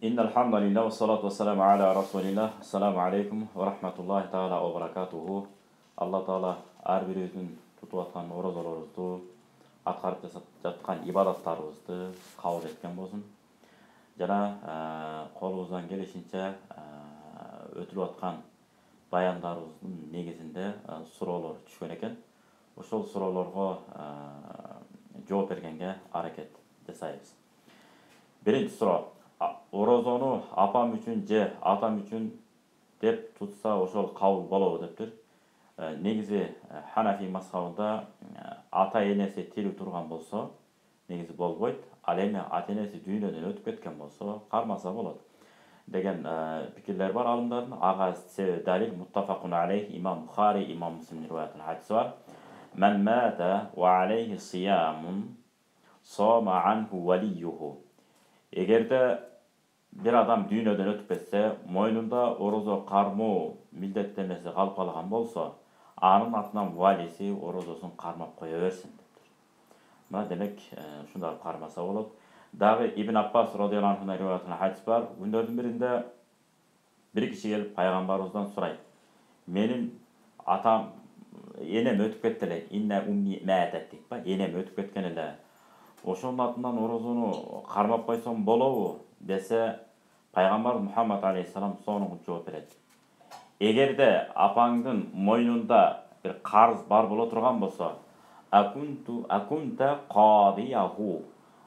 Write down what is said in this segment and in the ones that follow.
Innalhamdulillah ve salatu ve selamu ala Resulillah. Assalamu alaikum ve rahmatullahi taala ve barakatuhu. Allah Taala her birimizin tutup atkan orozalarımızды, atkarıp жатқан ibadattарыбызды kabul etken bolsun. Жана колубуздан келишинче өтүлүп аткан баяндарыбыздын негизинде суроолор түшкөн экен. Ошол суроолорго жооп бергенге аракет жасайбыз. Birinci суроо. Orozonu apam üçün же атам üçün деп tutsa ошол кабыл болобу дептир. Негизи Ханафи мазхабында ата энеси тирүү турган болсо, негизи болбойт. Ал эми ата энеси дүйнөдөн өтүп кеткен болсо, кармаса болот деген пикирлер бар алымдардын. Ага далил муттафакун алейх имам Бухари, имам Муслим риваятын хадиси бар. Мен мата ва алейхи сиямун сома анху валиюху. Эгерде bir adam dүйнөдөн өтүп кетсе, мойнунда орозо кармоо милдеттенмеси калып калган болсо, анын атынан валиси орозосун кармап кое берсин дептир. Мына демек, ушундай кармаса болот. Дагы Ибн Аббас радыйаллаху анхунун риваятында хадис бар. Күндөрдүн биринде бир киши келип пайгамбарыбыздан сурайт. Менин атам, энем өтүп кетти эле, инна умми маатат дейт ба, энем өтүп кеткен эле. Ошонун атынан орозону кармап койсом болобу десе, Пайгамбар Мухаммад алейхиссалам сонун жооп берет. Эгерде апаңдын мойнунда бир карыз бар боло турган болсо, акунта кадиягу,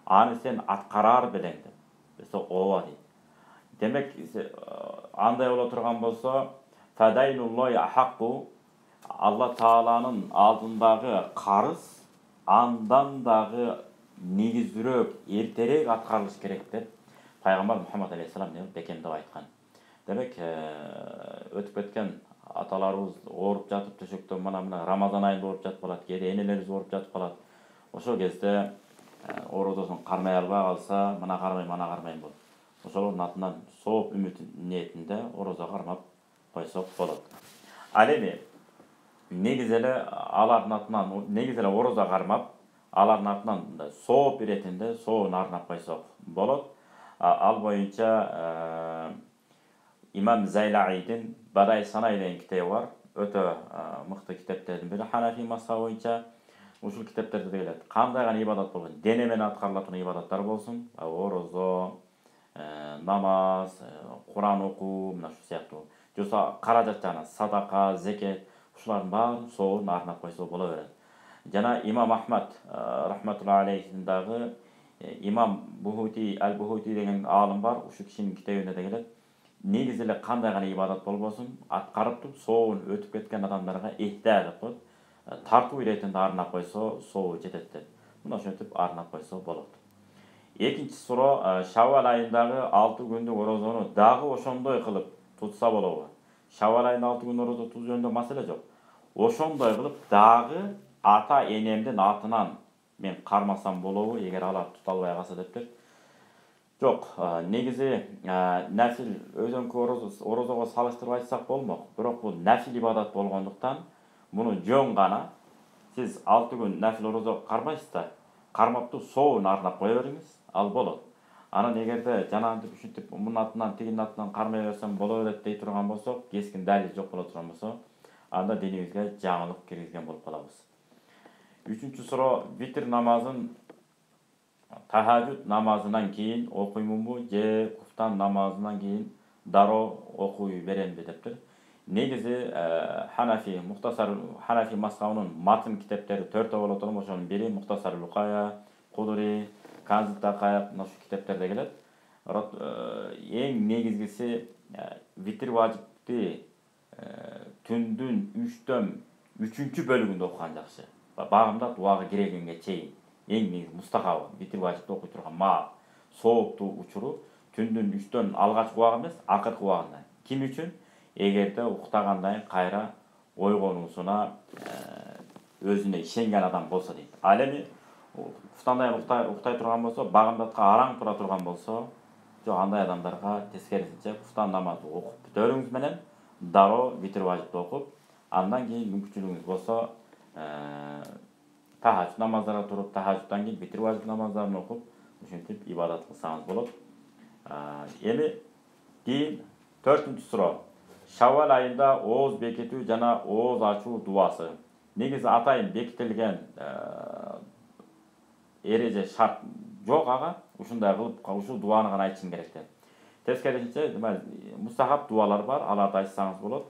аны сен аткарар белең деп. Десе ооба дейт. Демек, андай боло турган болсо, фадайнуллахи ахакку, Алла Тааланын алдындагы карыз андан дагы негизирөөк, эртерээк аткарылыш керек деп Пайгамбар Мухаммад алейхиссалам бекемдеп айткан. Демек, өтүп кеткен аталарыбыз ооруп жатып төшөктөн мына Рамазан айында ооруп жатып калат, кээде энелерибиз ооруп жатып калат. Ошол кезде орозосун кармай албай калса, мына кармайм, ана кармайм болот. Ошолордун атынан сооп үмүт ниетинде орозо кармап койсок болот. Ал эми негизи эле алардын атынан, негизи эле орозо кармап, алардын атынан сооп иретинде соонун арнап койсок болот. Ал боюнча имам Зайлаидин Бадай Санай деген китеби бар. Өтө мыкты китептердин бири Ханафи мазхабы боюнча. Ушул китептерде келет. Кандай гана ибадат болгон, дене менен аткарыла турган ибадаттар болсун, орозо, намаз, Куран окуу, мына ушул сыяктуу. Жоса каражат жана садака, зекет, ушулардын баарын соонун арнап койсо боло берет. Жана имам Ахмад рахматуллахи алейхин дагы имам Бухути, Ал-Бухути деген алым бар. Ушул кишинин китебинде да келет. Негизи эле кандай гана ибадат болбосун, аткарып туруп соонун өтүп кеткен адамдарга ихтия деп коет. Тартуу иретинде арнап койсо сообу жетет деп. Мына ошентип арнап койсо болот. Экинчи суроо, Шаввал айындагы 6 күндүк орозону дагы ошондой кылып тутса болобу? Шаввал айында 6 күн орозо тутуу жөнүндө маселе жок. Ошондой кылып дагы ата энемдин атынан мен кармасам болобу, эгер алар тута албай калса дептир. Жок, негизи нафил өзөңкү орозого салыштырып айтсак болмок. Бирок бул нафил ибадат болгондуктан муну жөн гана сиз 6 күн нафил орозо кармайсыз да, кармаптуу соонун арнап кое бериңиз, ал болот. Анан эгерде жанагынтип ушинтип мунун атынан тигинин атынан кармай берсем боло берет дей турган болсок, кескин далил жок боло турган болсо, анда динибизге жаңылык киргизген болуп калабыз. Үчүнчү суроо, витр намазын тахажжуд намазынан кийин окуймунбу же куфтан намазынан кийин дароо окуй беремби дептир. Негизи Ханафи мазхабынын матн китептери 4 боло турган, ошонун бири Мухтасар Лукая, Кудури, Канзут Такая, ушул китептерде келет. Эң негизгиси витр важипти түндүн 3-3 бөлүгүндө окуган жакшы. Багымда дуага кирегенге чейин эң негизи мустахабы витр важипти окуй турган ма сооптуу учуру түндүн 3төн алгачкы убагы эмес, акыркы убагында. Ким үчүн? Эгерде уктагандан кайра ойгонуусуна өзүнө ишенген адам болсо дейт. Ал эми уктандан уктай турган болсо, багымдатка араң тура турган болсо, жок, андай адамдарга тескерисинче куфтан намазды окуп бүтөрүңүз менен дароо витр важипти окуп, андан кийин мүмкүнчүлүгүңүз болсо тахажжуд намаздарга туруп, тахажжуддан кийин витр важип намаздарын окуп, ушинтип ибадат кылсаңыз болот. Эми кийин 4-суроо. Шаввал айында ооз бекитүү жана ооз ачуу дуасы. Негизи атайын бекитилген эреже шарт жок ага. Ушундай кылып ушул дуаны гана айтышың керек деп. Тескерисинче, мустахап дуалар бар, аларды айтсаңыз болот.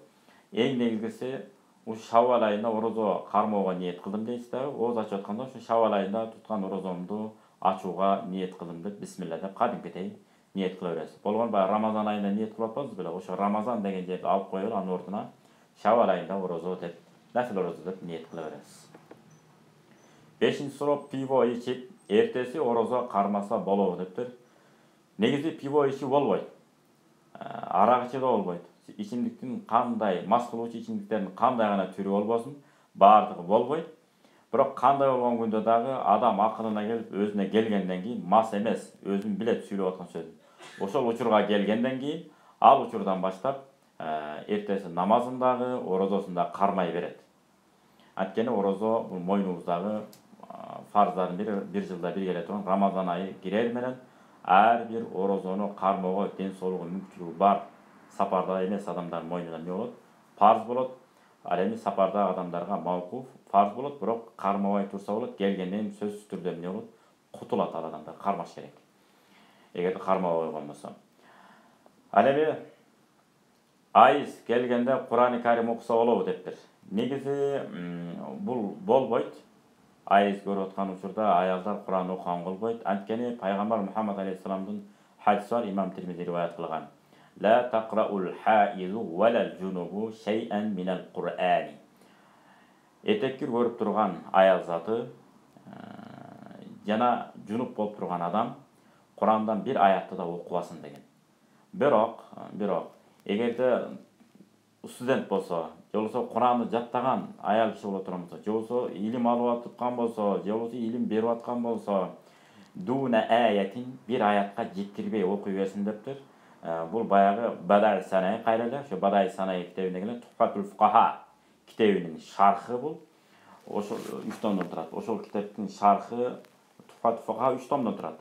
Эң негизгиси ушу Шаввал айында орозо кармоого ниет кылдым дейсиз да, ооз ачып атканда ушу Шаввал айында туткан орозомду ачууга ниет кылдым деп бисмилла деп кадимкидей ниет кыла бересиз. Болгону баягы Рамазан айында ниет кылып атпадыңыз беле? Ошо Рамазан деген жерди алып коюп, анын ордуна Шаввал айында орозо деп, нафил орозо деп ниет кыла бересиз. 5-суроо, пиво ичип, эртеси орозо кармаса болобу дептир. Негизи пиво ичүү болбойт. Арак ичүү да болбойт. Ичимдиктин кандай, мас кылуучу ичимдиктердин кандай гана түрү болбосун, баардыгы болбойт. Бирок кандай болгон күндө дагы адам акылына келип, өзүнө келгенден кийин мас эмес, өзүн билет сүйлөп аткан сөзүн. Ошол учурга келгенден кийин, ал учурдан баштап эртеси намазындагы, орозосунда кармай берет. Анткени орозо бул мойнубуздагы фарздардын бир жылда бир келе турган Рамазан айы кирер менен ар бир орозону кармоого ден соолугу мүмкүнчүлүгү бар сапарда эмес адамдардын мойнуна эмне болот? Парз болот. Ал эми сапардагы адамдарга мавкуф, фарз болот, бирок кармабай турса болот. Келгенден сөзсүз түрдө эмне болот? Кутулат ал адамдар, кармаш керек. Эгерде кармабай койгонбосо. Ал эми айыз келгенде Кур'ан-ы Карим окуса болобу дептир. Негизи бул болбойт. Айыз көрүп аткан учурда аялдар Кур'ан окуган болбойт. Анткени пайгамбар Мухаммад алейхиссаламдын хадиси бар, имам Тирмизи риваят кылган. La taqra'ul haizu walal junubu shay'an minal Qur'ani. Этеккир көрүп турган аял заты жана жунуп болуп турган адам Курандан бир аятты да окубасын деген. Бирок эгерде студент болсо, же болбосо Куранды жаттаган аял киши боло турган болсо, же болбосо илим алып аткан болсо, же болбосо илим берип аткан болсо, дуна аятин бир аятка жеткирбей окуй берсин дептир. Бул баягы Бадай Санай кайра эле, ошо Бадай Санай китебине келет, Тухфатул Фукаха китебинин шархы бул. Ошол 3 томдон турат. Ошол китептин шархы Тухфатул Фукаха 3 томдон турат.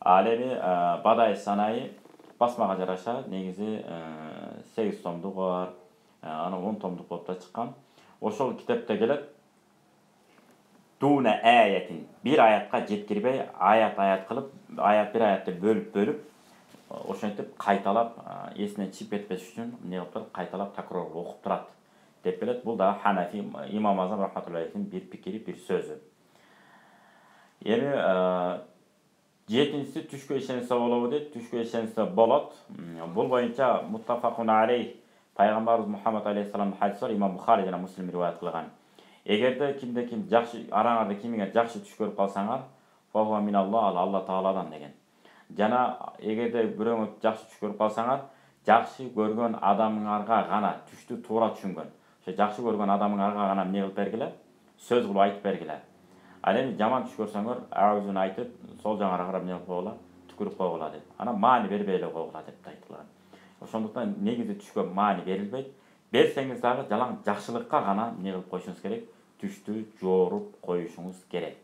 Ал эми Бадай Санай басмага жараша негизи 8 томдугу бар, аны 10 томдук болуп да чыккан. Ошол китепте келет дуна аятин бир аятка жеткирбей, аят кылып, бир аятты бөлүп ошентип кайталап эсинен чыгып кетпеш үчүн эмне кылып турат, кайталап такрор окуп турат деп келет. Бул да Ханафи имам Азам рахматуллахи бир пикири, бир сөзү. Эми 7-си түшкө ишенсе болобу дейт. Түшкө ишенсе болот. Бул боюнча муттафакун алейх пайгамбарыбыз Мухаммад алейхиссаламдын хадиси бар, имам Бухари жана Муслим риваят кылган. Эгерде ким жакшы араңарда кимге жакшы түш көрүп калсаңар, фа миналлах, Алла Тааладан деген. Жана эгерде бирөөңөр жакшы түш көрүп калсаңар, жакшы көргөн адамыңарга гана түштү туура түшүнгөн. Ошо жакшы көргөн адамыңарга гана эмне кылып бергиле? Сөз кылып айтып бергиле. Ал эми жаман түш көрсөңөр, аузун айтып, сол жагына карап эмне кылып койгула? Түкүрүп койгула деп. Ана маани бербей эле койгула деп айтылган. Ошондуктан негизи түшкө маани берилбейт. Берсеңиз дагы жалаң жакшылыкка гана эмне кылып коюшуңуз керек? Түштү жооруп коюшуңуз керек.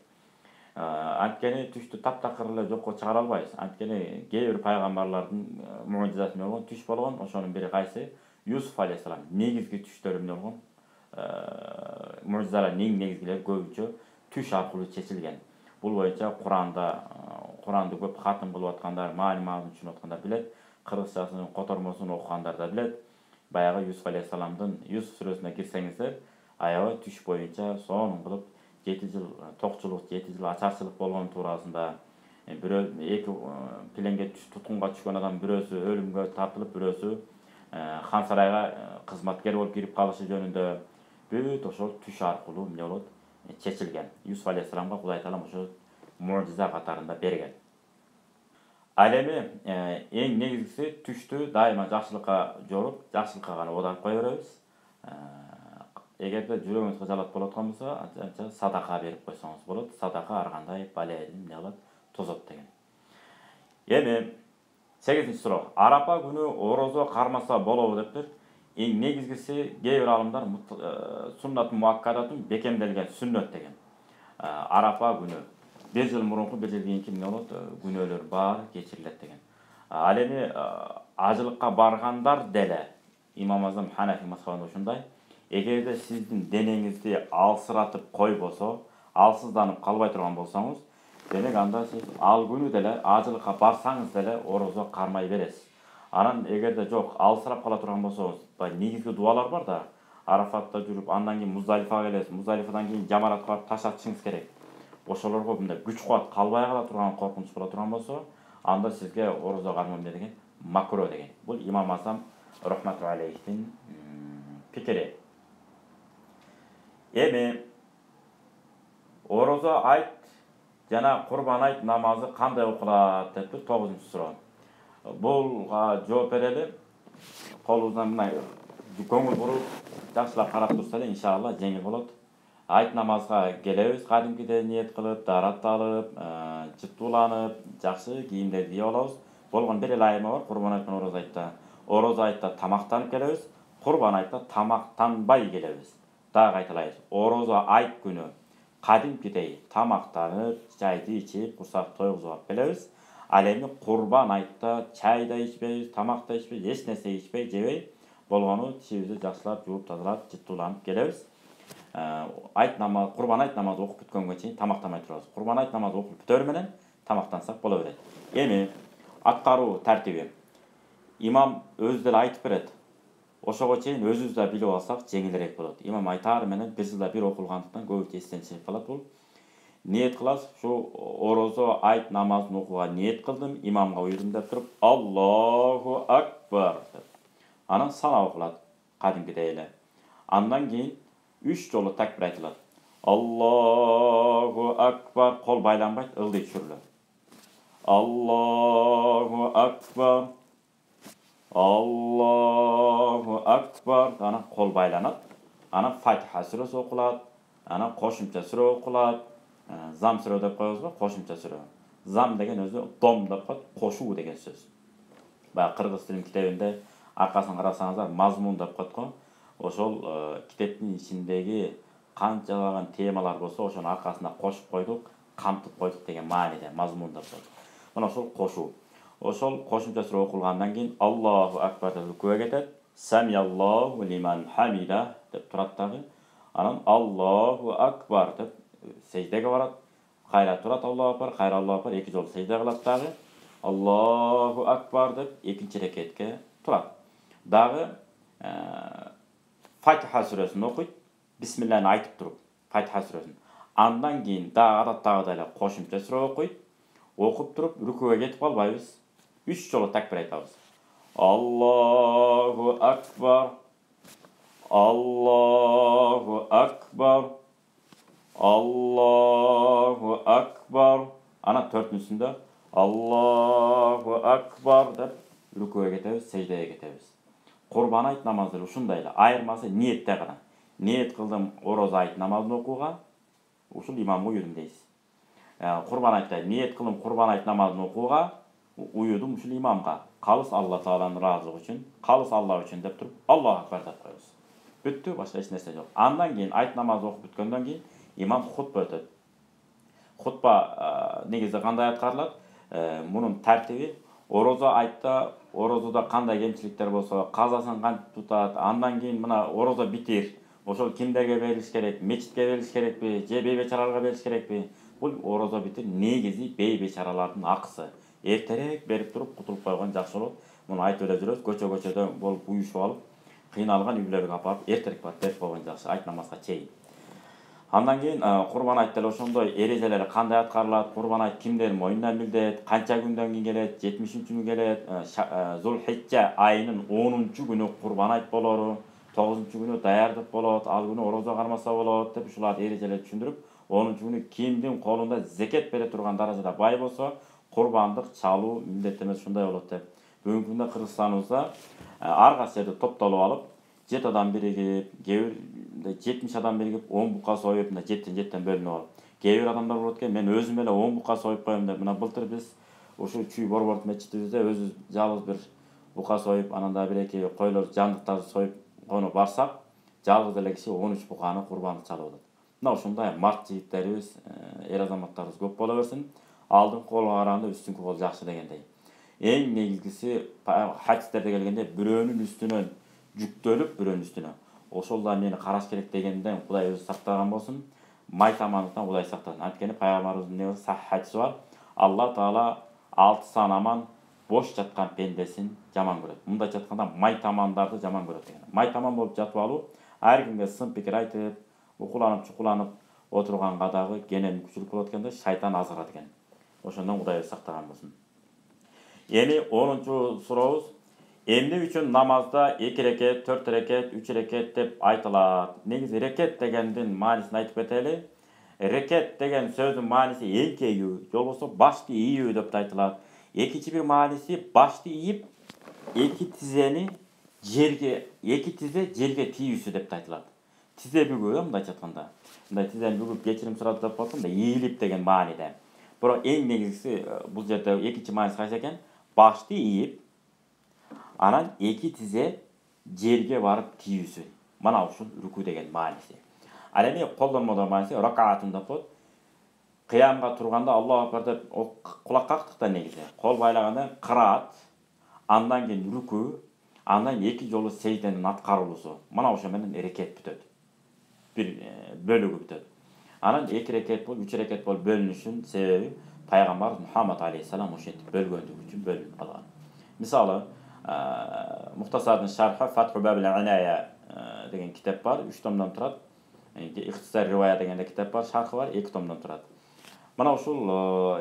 Анткени түштү таптакыр эле жокко чыгара албайбыз. Анткени кээ бир пайгамбарлардын муъжизасы эмне болгон? Түш болгон. Ошонун бири кайсы? Юсуф алейхиссалам. Негизги түштөр эмне болгон? Муъжизалар негизгилер көбүнчө түш аркылуу чечилген. Бул боюнча Куранды көп хатым кылып аткандар, маани-маанын түшүнүп аткандар билет. Кыргызчасын, котормосун окугандар да билет. Баягы Юсуф алейхиссаламдын Юсуф сүрөсүнө кирсеңиздер, аябай түш боюнча сонун кылып 7 жыл токчулук, 7 жыл ачарчылык болгон туурасында, бирөө эки пиленге туткунга түшкөн адам бирөөсү өлүмгө тартылып, бирөөсү хан сарайга кызматкер болуп кирип калышы жөнүндө бүт ошол түш аркылуу эмне болот? Чечилген. Юсуф алейхиссаламга Кудай Таалам ошо муъжиза катарында берген. Ал эми эң негизгиси түштү дайыма жакшылыкка жоруп, жакшылыкка гана оодарып кое беребиз. Эгерде жүрөгүңүз кыжалат болуп аткан болсо, анча садака берип койсоңуз болот. Садака ар кандай балайдын эмне кылат? Тозот деген. Эми 8-суроо. Арапа күнү орозо кармаса болобу дептир. Эң негизгиси кээ бир алымдар суннат муаккадатын бекемделген сүннөт деген. Арапа күнү 1 жыл мурунку, 1 жыл кийинки эмне болот? Күнөөлөр баары кечирилет деген. Ал эми ажылыкка баргандар деле имам азам Ханафи мазхабында ушундай. Эгерде сиздин денеңизди алсыратып койбосо, алсызданып калбай турган болсоңуз, демек анда сиз ал күнү деле ажылыкка барсаңыз деле орозо кармай бересиз. Анан эгерде жок, алсырап кала турган болсоңуз, негизги дуалар бар да, Арафатта жүрүп, андан кийин Муздалифага келесиз. Муздалифадан кийин жамаратка барып таш атышыңыз керек. Ошолорго мындай күч кубат калбай кала турган, коркунуч боло турган болсо, анда сизге орозо кармоо деген макро деген. Бул имам азам рахмату алейхтин пикири. Эми орозо айт жана курбан айт намазы кандай окулат деп 9-суроо. Булга жооп берели. Колубуздан мындай көңүл буруп, жакшылап карап турса эле иншалла жеңил болот. Айт намазга келебиз, кадимкидей ниет кылып, дарат алып, жыттууланып, жакшы кийимдерди кийип алабыз. Болгон бир эле айырма бар курбан айт менен орозо айтта. Орозо айтта тамактанып келебиз, курбан айтта тамактанбай келебиз. Дагы кайталайбыз. Орозо айт күнү кадимкидей тамактанып, чайды ичип, курсак тойгузуп алып келебиз. Ал эми курбан айтта чай да ичпейбиз, тамак да ичпейбиз, эч нерсе ичпей, жебей, болгону тишибизди жакшылап жууп тазалап, жыттууланып келебиз. Айт намаз, курбан айт намазы окуп бүткөнгө чейин тамактанбай турабыз. Курбан айт намазы окуп бүтөр менен тамактансак боло берет. Эми аткаруу тартиби. Имам өзү деле айтып берет. Ошого чейин өзүбүз да билип алсак жеңилирээк болот. Имам айтаар менен бир жылда бир окулгандыктан көбүнчө эстен чыгып калат бул. Ниет кыласыз, ушу орозо айт намазын окууга ниет кылдым, имамга уйдум деп туруп, Аллаху акбар деп. Анан сана окулат кадимкидей эле. Андан кийин 3 жолу такбир айтылат. Аллаху акбар, кол байланбайт, ылдый түшүрүлөт. Аллаху акбар. Аллаху акбар. Анан кол байланат. Анан Фатиха сүрөсү окулат. Анан кошумча сүрө окулат. Зам сүрө деп коебуз го, кошумча сүрө. Зам деген өзү дом деп коет, кошуу деген сөз. Баягы кыргыз тилинин китебинде аркасын карасаңыздар, мазмун деп коет го. Ошол китептин ичиндеги канчалаган темалар болсо, ошонун аркасына кошуп койдук, камтып койдук деген мааниде мазмун деп коет. Мына ошол кошуу. Ошол кошумча сүрө окулгандан кийин Аллаху акбар деп рукуга кетет. Самиаллаху лиман хамида деп турат дагы. Анан Аллаху акбар деп сеждеге барат. Кайра турат Аллаху акбар, кайра Аллаху акбар, 2 жолу сежде кылат дагы. Аллаху акбар деп экинчи рекетке турат. Дагы Фатиха сүрөсүн окуйт. Бисмиллахны айтып туруп, Фатиха сүрөсүн. Андан кийин дагы адаттагыдай эле кошумча сүрө окуйт. Окуп туруп рукуга кетип калбайбыз. 3 жолу такбир айтабыз. Аллаху акбар. Аллаху акбар. Аллаху акбар. Анан 4-сүндө Аллаху акбар деп рукуга кетебиз, сеждеге кетебиз. Курбан айт намазы ушундай эле. Айырмасы ниетте гана. Ниет кылдым орозо айт намазын окууга, ушул имамга уйдум дейсиз. Курбан айтта ниет кылдым курбан айт намазын окууга, уйдум ушул имамга. Калыс Алла Тааланын ыраазылыгы үчүн, калыс Алла үчүн деп туруп, Аллаху акбар деп коебуз. Бүттү, башка эч нерсе жок. Андан кийин айт намазы окуп бүткөндөн кийин имам хутба өтөт. Хутба негизде кандай аткарылат? Мунун тартиби орозо айтта, орозодо кандай кемчиликтер болсо, казасын кантип тутат, андан кийин мына орозо битир. Ошол кимдерге берилиш керек? Мечитке берилиш керекпи? Же бейбечараларга берилиш керекпи? Бул орозо битир негизи бейбечаралардын акысы. Эртерээк берип туруп кутулуп койгон жакшы болот. Муну айтып эле жүрөбүз. Көчө-көчөдө болуп уюшуп алып, кыйналган үйлөргө апарып эртерээк берип койгон жакшы, айт намазга чейин. Андан кийин курбан айт деле ошондой эрежелери кандай аткарылат? Курбан айт кимдер мойнуна милдет? Канча күндөн кийин келет? 70-күнү келет? Зулхижжа айынын 10-күнү курбан айт болору, 9-күнү даярдык болот, ал күнү орозо кармаса болот деп ушуларды эрежелерди түшүндүрүп, 10-күнү кимдин колунда зекет бере турган даражада бай болсо, курбандык чалуу милдет эмес ушундай болот деп. Бүгүнкү күндө Кыргызстаныбызда ар кайсы жерде топтолуп алып, 7 адам биригип, кээ бир 70 адам биригип 10 бука союп, мына 7-7 бөлүнүп алып. Кээ бир адамдар болот экен, мен өзүм эле 10 бука союп коем деп. Мына былтыр биз ушу Чүй Борборд мечитибизде өзүбүз жалгыз бир бука союп, анан да бир-эки койлор, жандыктарды союп кону барсак, жалгыз эле киши 13 буканы курбандык чалып атат. Мына ушундай март жигиттерибиз, эр азаматтарыбыз көп боло берсин. Алдыңкы колго караганда үстүңкү кол жакшы дегендей. Eң негизгиси хадистерде келгенде бирөөнүн үстүнөн жүктөлүп бирөөнүн үстүнө. Ошолда мени караш керек дегенден Кудай өзү сактаган болсун. Май тамандыктан Кудай сактасын. Анткени пайгамбарыбыздын не сахih хадиси бар. Алла Таала 6 санаман бош жаткан пендесин жаман көрөт. Мындайча айтканда май тамандарды жаман көрөт деген. Май таман болуп жатып алуу ар кимге сын пикир айтып, укуланып, чукуланып отурганга дагы кене мүмкүнчүлүк болот экен да, шайтан азгырат экен. Ошондон Кудай сактаган болсун. Эми 10-чу сурообуз. Эмне үчүн намазда 2 рекет, 4 рекет, 3 рекет деп айтылат? Негизи рекет дегендин маанисин айтып кетели. Рекет деген сөздүн мааниси эңкеюу, же болбосо башты ийүү деп айтылат. Экинчи бир мааниси башты ийип, эки тизе жерге тийүүсү деп айтылат. Тизе бүгүү, мындайча айтканда. Мындай тизени бүгүп кечирим сурап деп болсо, мындай ийилип деген мааниде. Бирок эң негизгиси бул жерде экинчи мааниси кайсы экен? Башты ийип, анан эки тизе жерге барып тийүүсү. Мана ушул рүкү деген мааниси. Ал эми колдонмодо мааниси ракаатун деп коет. Кыямга турганда Аллаху акбар деп кулак кактыкта негизи. Кол байлаганда кыраат, андан кийин рүкү, андан эки жолу сежденин аткарылуусу. Мана ошо менен рекет бүтөт. Бир бөлүгү бүтөт. Анан 2 рекет болуп, 3 рекет болуп бөлүнүшүн себеби пайгамбар Мухаммад алейхиссалам ошентип бөлгөндүгү үчүн бөлүнүп калган. Мисалы, Мухтасардын шархы Фатху Бабил Иная деген китеп бар, 3 томдон турат. Ихтисар ривая деген китеп бар, шархы бар, 2 томдон турат. Мана ушул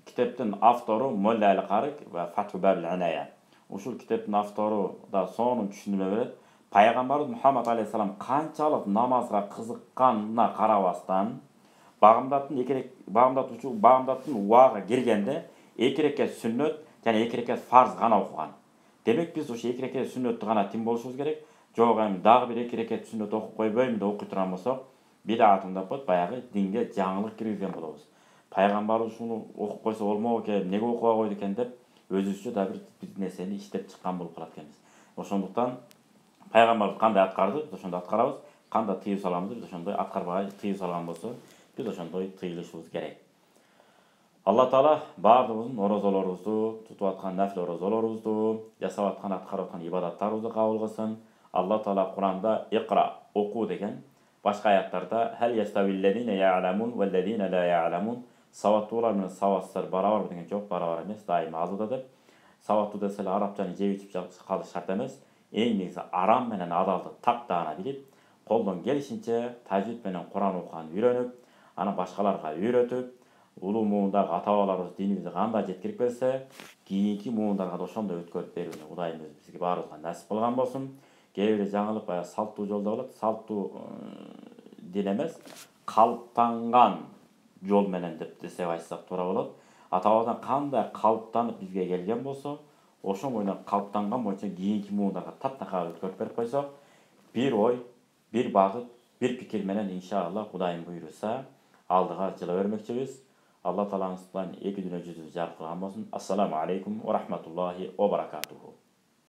китептин автору Молла Аль-Карик ва Фатху Бабил Иная. Ушул китептин автору да сонун түшүндүрмө берет. Пайгамбар Мухаммад алейхиссалам канчалык намазга кызыкканына карабастан, багымдаттын убагы киргенде 2 рекет сүннөт жана 2 рекет фарз гана окуган. Демек биз ошо 2 рекет сүннөттү гана тим болушубуз керек. Жок эми дагы бир 2 рекет сүннөт окуп койбойм деп окуй турган болсок, бидатун деп коет, баягы динге жаңылык киргизген болобуз. Пайгамбар ушуну окуп койсо болмок экен, эмнеге окуба койду экен деп өзүбүзчө да бир нерсени иштеп чыккан болуп калат экенбиз. Ошондуктан пайгамбар кандай аткарды, биз ошондой аткарабыз. Кандай тыюу салганбыз, биз ошондой аткарбай тыюу салган болсо, биз ошондой тыйылышыбыз керек. Алла Таала баардыгыбыздын орозолорубузду, тутуп аткан нафил орозолорубузду, жасап аткан, аткарып аткан ибадаттарыбызды кабыл кылсын. Алла Таала Куранда икра, окуу деген, башка аяттарда хал яставиллазина я'ламун валлазина ла я'ламун, саваттуулар менен саватсыздар барабар деген жок, барабар эмес, дайыма алдыда деп. Саваттуу десе эле арабчаны жеп ичип калыш шарт эмес. Эң негизи арам менен адалды таптаана билип, колдон келишинче тажвид менен Куран окуганды үйрөнүп, анан башкаларга үйрөтүп, улуу муундагы ата-бабаларыбыз динибизди кандай жеткирип келсе, кийинки муундарга да ошондой өткөрүп берүүнү Кудайым өзү бизге баарыбызга насип кылган болсун. Кээ бир жаңылык баягы салттуу жолдо болот. Салттуу дин эмес, калыптанган жол менен деп десек айтсак туура болот. Ата-бабадан кандай калыптанып бизге келген болсо, ошо боюна калыптанган боюнча кийинки муундарга таптакай өткөрүп берип койсок, бир ой, бир багыт, бир пикир менен иншалла Кудайым буйруса алдыга жыла бермекчибиз. Алла Таалаңыздан эки дүйнө жүзүбүздү жарык кылган болсун. Ассаламу алейкум ва рахматуллахи ва баракатуху.